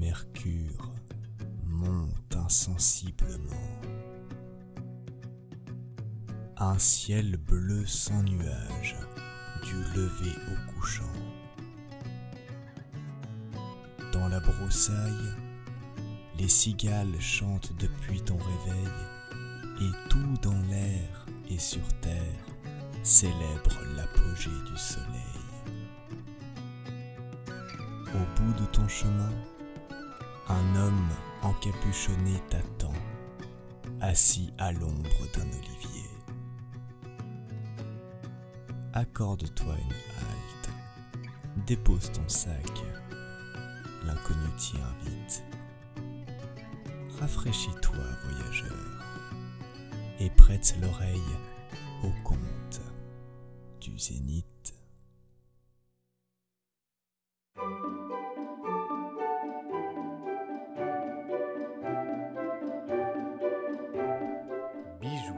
mercure monte insensiblement. Un ciel bleu sans nuages, du lever au couchant. Dans la broussaille, les cigales chantent depuis ton réveil, et tout dans l'air et sur terre célèbre l'apogée du soleil. Au bout de ton chemin, un homme encapuchonné t'attend, assis à l'ombre d'un olivier. Accorde-toi une halte, dépose ton sac, l'inconnu t'y invite. Rafraîchis-toi, voyageur, et prête l'oreille au conte du zénith. Bijou.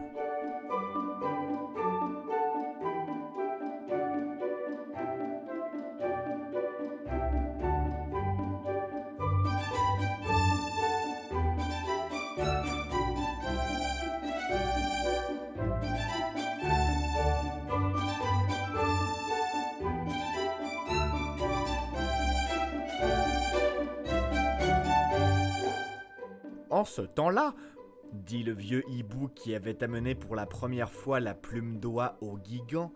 En ce temps-là, dit le vieux hibou qui avait amené pour la première fois la plume d'oie au Guigan,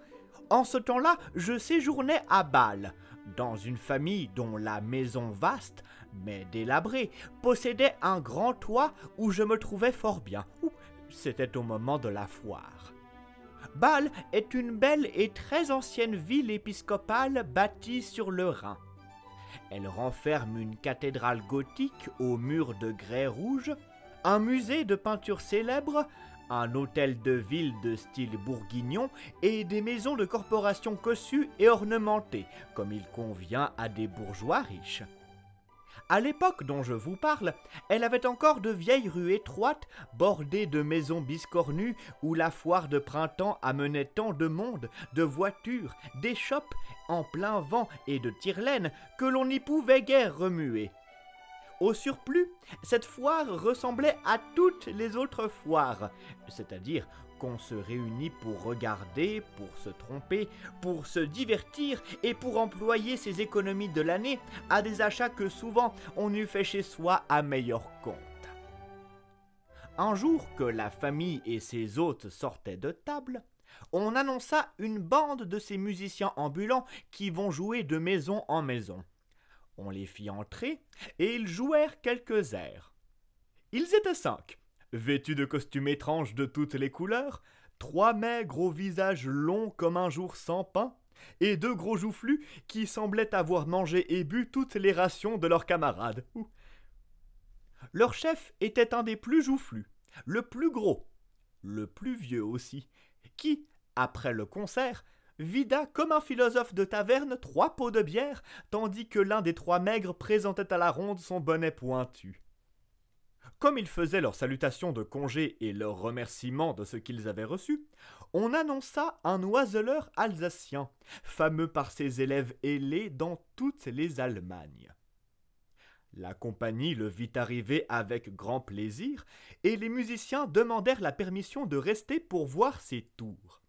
en ce temps-là, je séjournais à Bâle, dans une famille dont la maison vaste, mais délabrée, possédait un grand toit où je me trouvais fort bien. C'était au moment de la foire. Bâle est une belle et très ancienne ville épiscopale bâtie sur le Rhin. Elle renferme une cathédrale gothique aux murs de grès rouge, un musée de peinture célèbre, un hôtel de ville de style bourguignon et des maisons de corporation cossues et ornementées, comme il convient à des bourgeois riches. À l'époque dont je vous parle, elle avait encore de vieilles rues étroites, bordées de maisons biscornues, où la foire de printemps amenait tant de monde, de voitures, d'échoppes, en plein vent et de tire-laine, que l'on n'y pouvait guère remuer. Au surplus, cette foire ressemblait à toutes les autres foires, c'est-à-dire qu'on se réunit pour regarder, pour se tromper, pour se divertir et pour employer ses économies de l'année à des achats que souvent on eût fait chez soi à meilleur compte. Un jour que la famille et ses hôtes sortaient de table, on annonça une bande de ces musiciens ambulants qui vont jouer de maison en maison. On les fit entrer et ils jouèrent quelques airs. Ils étaient 5. Vêtus de costumes étranges de toutes les couleurs, 3 maigres au visage long comme un jour sans pain, et 2 gros joufflus qui semblaient avoir mangé et bu toutes les rations de leurs camarades. Leur chef était un des plus joufflus, le plus gros, le plus vieux aussi, qui, après le concert, vida comme un philosophe de taverne 3 pots de bière, tandis que l'un des 3 maigres présentait à la ronde son bonnet pointu. Comme ils faisaient leur salutation de congé et leur remerciement de ce qu'ils avaient reçu, on annonça un oiseleur alsacien, fameux par ses élèves ailés dans toutes les Allemagnes. La compagnie le vit arriver avec grand plaisir, et les musiciens demandèrent la permission de rester pour voir ses tours.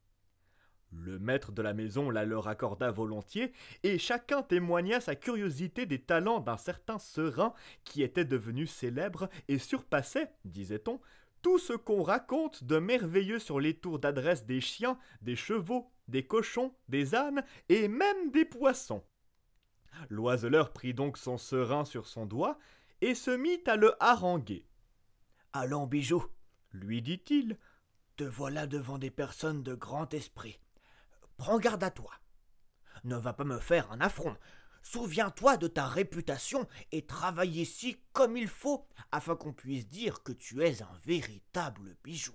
Le maître de la maison la leur accorda volontiers, et chacun témoigna sa curiosité des talents d'un certain serin qui était devenu célèbre et surpassait, disait-on, tout ce qu'on raconte de merveilleux sur les tours d'adresse des chiens, des chevaux, des cochons, des ânes et même des poissons. L'oiseleur prit donc son serin sur son doigt et se mit à le haranguer. « Allons, Bijou, lui dit-il, te voilà devant des personnes de grand esprit. Prends garde à toi. Ne va pas me faire un affront. Souviens-toi de ta réputation et travaille ici comme il faut, afin qu'on puisse dire que tu es un véritable bijou. »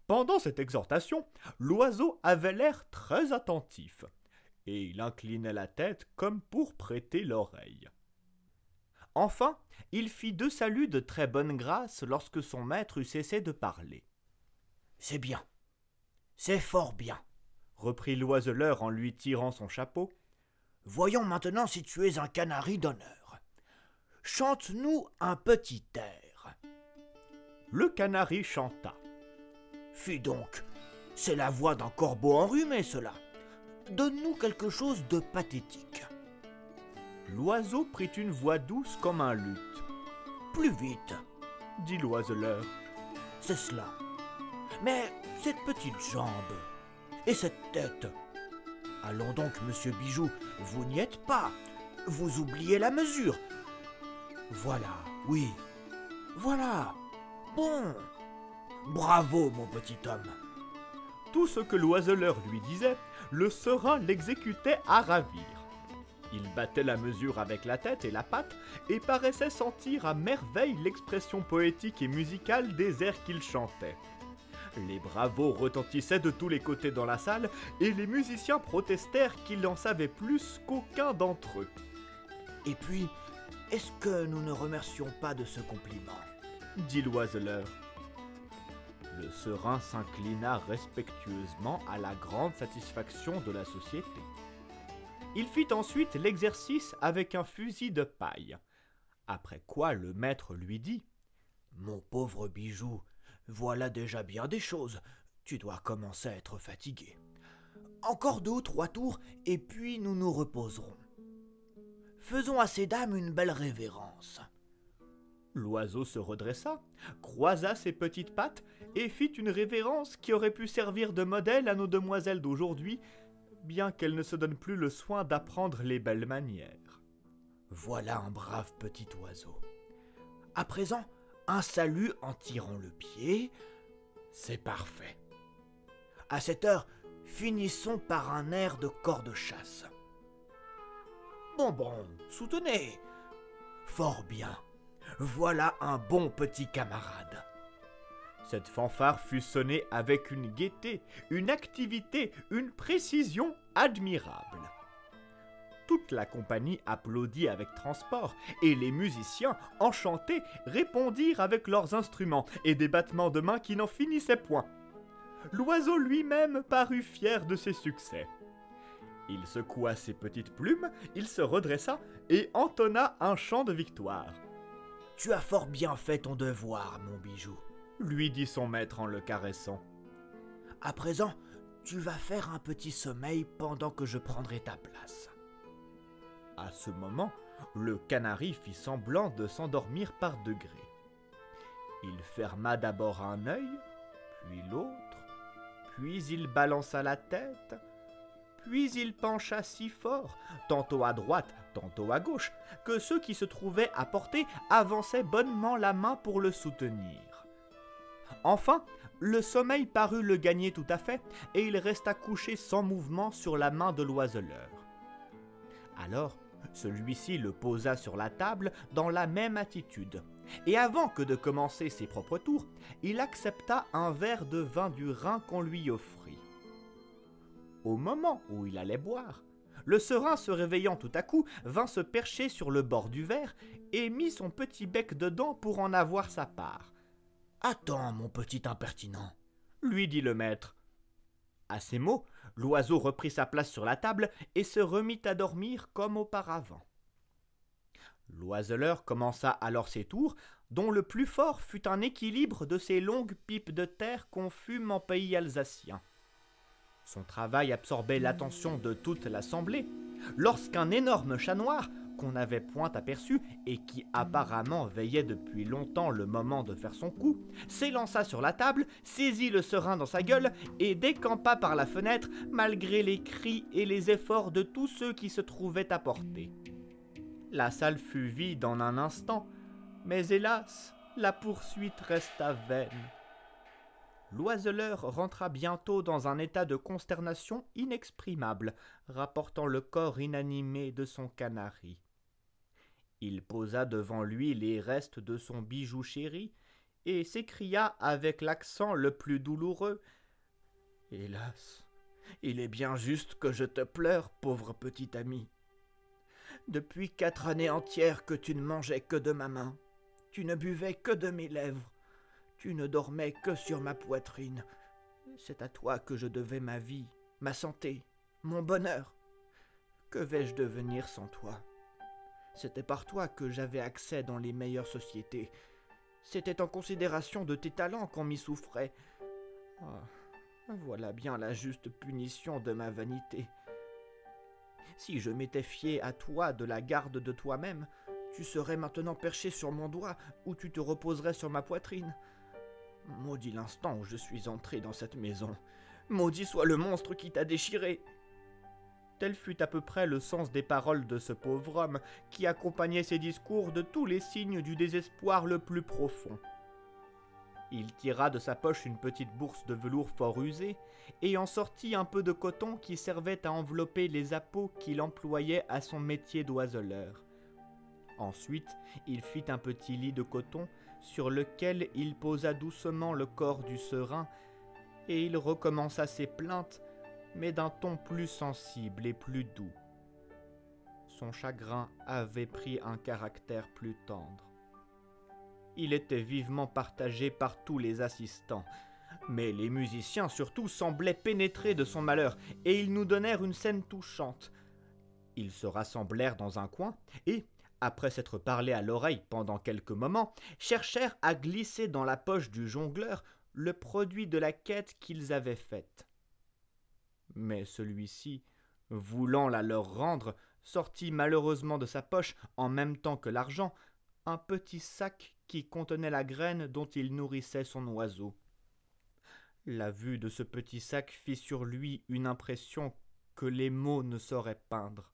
Pendant cette exhortation, l'oiseau avait l'air très attentif, et il inclinait la tête comme pour prêter l'oreille. Enfin, il fit 2 saluts de très bonne grâce lorsque son maître eut cessé de parler. « C'est bien, c'est fort bien, » reprit l'oiseleur en lui tirant son chapeau. « Voyons maintenant si tu es un canari d'honneur. chante-nous un petit air. » Le canari chanta. « Fi donc, c'est la voix d'un corbeau enrhumé, cela. Donne-nous quelque chose de pathétique. » L'oiseau prit une voix douce comme un luth. « Plus vite, » dit l'oiseleur. « C'est cela. Mais cette petite jambe et cette tête. Allons donc, monsieur Bijou, vous n'y êtes pas. Vous oubliez la mesure. Voilà, oui, voilà. Bon, bravo, mon petit homme. » Tout ce que l'oiseleur lui disait, le serin l'exécutait à ravir. Il battait la mesure avec la tête et la patte et paraissait sentir à merveille l'expression poétique et musicale des airs qu'il chantait. Les bravos retentissaient de tous les côtés dans la salle et les musiciens protestèrent qu'ils en savaient plus qu'aucun d'entre eux. « Et puis, est-ce que nous ne remercions pas de ce compliment ?» dit l'oiseleur. Le serin s'inclina respectueusement à la grande satisfaction de la société. Il fit ensuite l'exercice avec un fusil de paille, après quoi le maître lui dit « Mon pauvre Bijou, voilà déjà bien des choses, tu dois commencer à être fatigué. Encore 2 ou 3 tours, et puis nous nous reposerons. Faisons à ces dames une belle révérence. » L'oiseau se redressa, croisa ses petites pattes et fit une révérence qui aurait pu servir de modèle à nos demoiselles d'aujourd'hui, bien qu'elles ne se donnent plus le soin d'apprendre les belles manières. Voilà un brave petit oiseau. À présent, un salut en tirant le pied, c'est parfait. À cette heure, finissons par un air de corps de chasse. Bon, soutenez. Fort bien. Voilà un bon petit camarade. Cette fanfare fut sonnée avec une gaieté, une activité, une précision admirable. Toute la compagnie applaudit avec transport, et les musiciens, enchantés, répondirent avec leurs instruments et des battements de mains qui n'en finissaient point. L'oiseau lui-même parut fier de ses succès. Il secoua ses petites plumes, il se redressa et entonna un chant de victoire. « Tu as fort bien fait ton devoir, mon Bijou, » lui dit son maître en le caressant. « À présent, tu vas faire un petit sommeil pendant que je prendrai ta place. » À ce moment, le canari fit semblant de s'endormir par degrés. Il ferma d'abord un œil, puis l'autre, puis il balança la tête, puis il pencha si fort, tantôt à droite, tantôt à gauche, que ceux qui se trouvaient à portée avançaient bonnement la main pour le soutenir. Enfin, le sommeil parut le gagner tout à fait, et il resta couché sans mouvement sur la main de l'oiseleur. Alors, celui-ci le posa sur la table dans la même attitude, et avant que de commencer ses propres tours, il accepta un verre de vin du Rhin qu'on lui offrit. Au moment où il allait boire, le serin, se réveillant tout à coup, vint se percher sur le bord du verre et mit son petit bec dedans pour en avoir sa part. « Attends, mon petit impertinent, » lui dit le maître. À ces mots, l'oiseau reprit sa place sur la table et se remit à dormir comme auparavant. L'oiseleur commença alors ses tours, dont le plus fort fut un équilibre de ces longues pipes de terre qu'on fume en pays alsacien. Son travail absorbait l'attention de toute l'assemblée, lorsqu'un énorme chat noir, qu'on n'avait point aperçu et qui apparemment veillait depuis longtemps le moment de faire son coup, s'élança sur la table, saisit le serin dans sa gueule et décampa par la fenêtre malgré les cris et les efforts de tous ceux qui se trouvaient à portée. La salle fut vide en un instant, mais hélas, la poursuite resta vaine. L'oiseleur rentra bientôt dans un état de consternation inexprimable, rapportant le corps inanimé de son canari. Il posa devant lui les restes de son bijou chéri et s'écria avec l'accent le plus douloureux : « Hélas, il est bien juste que je te pleure, pauvre petit ami. Depuis 4 années entières que tu ne mangeais que de ma main, tu ne buvais que de mes lèvres, tu ne dormais que sur ma poitrine. C'est à toi que je devais ma vie, ma santé, mon bonheur. Que vais-je devenir sans toi ? C'était par toi que j'avais accès dans les meilleures sociétés. C'était en considération de tes talents qu'on m'y souffrait. Voilà bien la juste punition de ma vanité. Si je m'étais fié à toi de la garde de toi-même, tu serais maintenant perché sur mon doigt ou tu te reposerais sur ma poitrine. Maudit l'instant où je suis entré dans cette maison. Maudit soit le monstre qui t'a déchiré. Tel fut à peu près le sens des paroles de ce pauvre homme qui accompagnait ses discours de tous les signes du désespoir le plus profond. Il tira de sa poche une petite bourse de velours fort usée et en sortit un peu de coton qui servait à envelopper les appâts qu'il employait à son métier d'oiseleur. Ensuite, il fit un petit lit de coton sur lequel il posa doucement le corps du serin et il recommença ses plaintes, mais d'un ton plus sensible et plus doux. Son chagrin avait pris un caractère plus tendre. Il était vivement partagé par tous les assistants, mais les musiciens surtout semblaient pénétrés de son malheur, et ils nous donnèrent une scène touchante. Ils se rassemblèrent dans un coin, et, après s'être parlé à l'oreille pendant quelques moments, cherchèrent à glisser dans la poche du jongleur le produit de la quête qu'ils avaient faite. Mais celui-ci, voulant la leur rendre, sortit malheureusement de sa poche, en même temps que l'argent, un petit sac qui contenait la graine dont il nourrissait son oiseau. La vue de ce petit sac fit sur lui une impression que les mots ne sauraient peindre.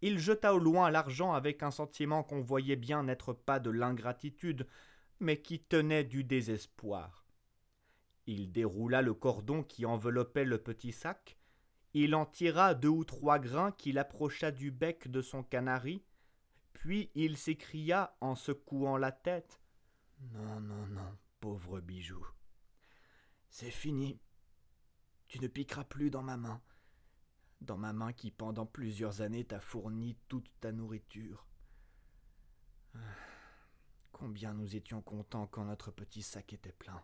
Il jeta au loin l'argent avec un sentiment qu'on voyait bien n'être pas de l'ingratitude, mais qui tenait du désespoir. Il déroula le cordon qui enveloppait le petit sac, il en tira 2 ou 3 grains qu'il approcha du bec de son canari, puis il s'écria en secouant la tête. « Non, non, non, pauvre bijou. C'est fini. Tu ne piqueras plus dans ma main qui pendant plusieurs années t'a fourni toute ta nourriture. Combien nous étions contents quand notre petit sac était plein.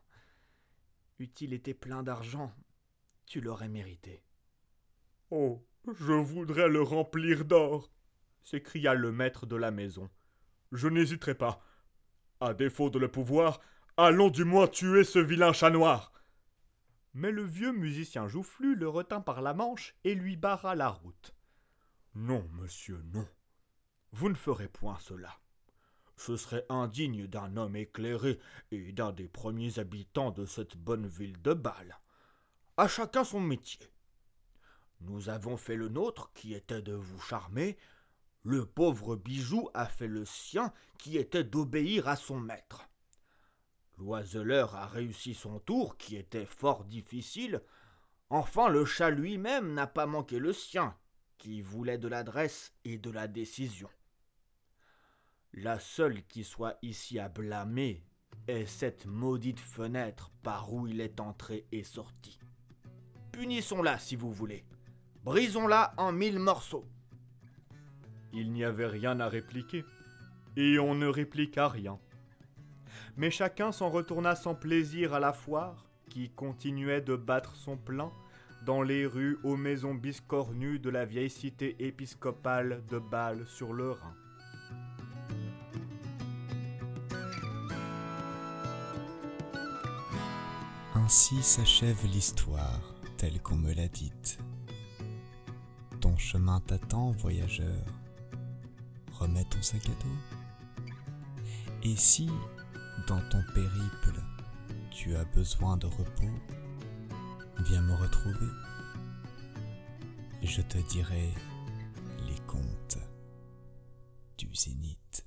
Eût-il été plein d'argent, tu l'aurais mérité. »« Oh, je voudrais le remplir d'or !» s'écria le maître de la maison. « Je n'hésiterai pas. À défaut de le pouvoir, allons du moins tuer ce vilain chat noir. » Mais le vieux musicien joufflu le retint par la manche et lui barra la route. « Non, monsieur, non. Vous ne ferez point cela. Ce serait indigne d'un homme éclairé et d'un des premiers habitants de cette bonne ville de Bâle. À chacun son métier. Nous avons fait le nôtre, qui était de vous charmer. Le pauvre bijou a fait le sien, qui était d'obéir à son maître. L'oiseleur a réussi son tour, qui était fort difficile. Enfin, le chat lui-même n'a pas manqué le sien, qui voulait de l'adresse et de la décision. La seule qui soit ici à blâmer est cette maudite fenêtre par où il est entré et sorti. Punissons-la si vous voulez. Brisons-la en 1000 morceaux. » Il n'y avait rien à répliquer, et on ne répliqua rien. Mais chacun s'en retourna sans plaisir à la foire, qui continuait de battre son plein dans les rues aux maisons biscornues de la vieille cité épiscopale de Bâle sur le Rhin. Ainsi s'achève l'histoire telle qu'on me l'a dite. Ton chemin t'attend, voyageur. Remets ton sac à dos. Et si, dans ton périple, tu as besoin de repos, viens me retrouver. Je te dirai les contes du Zénith.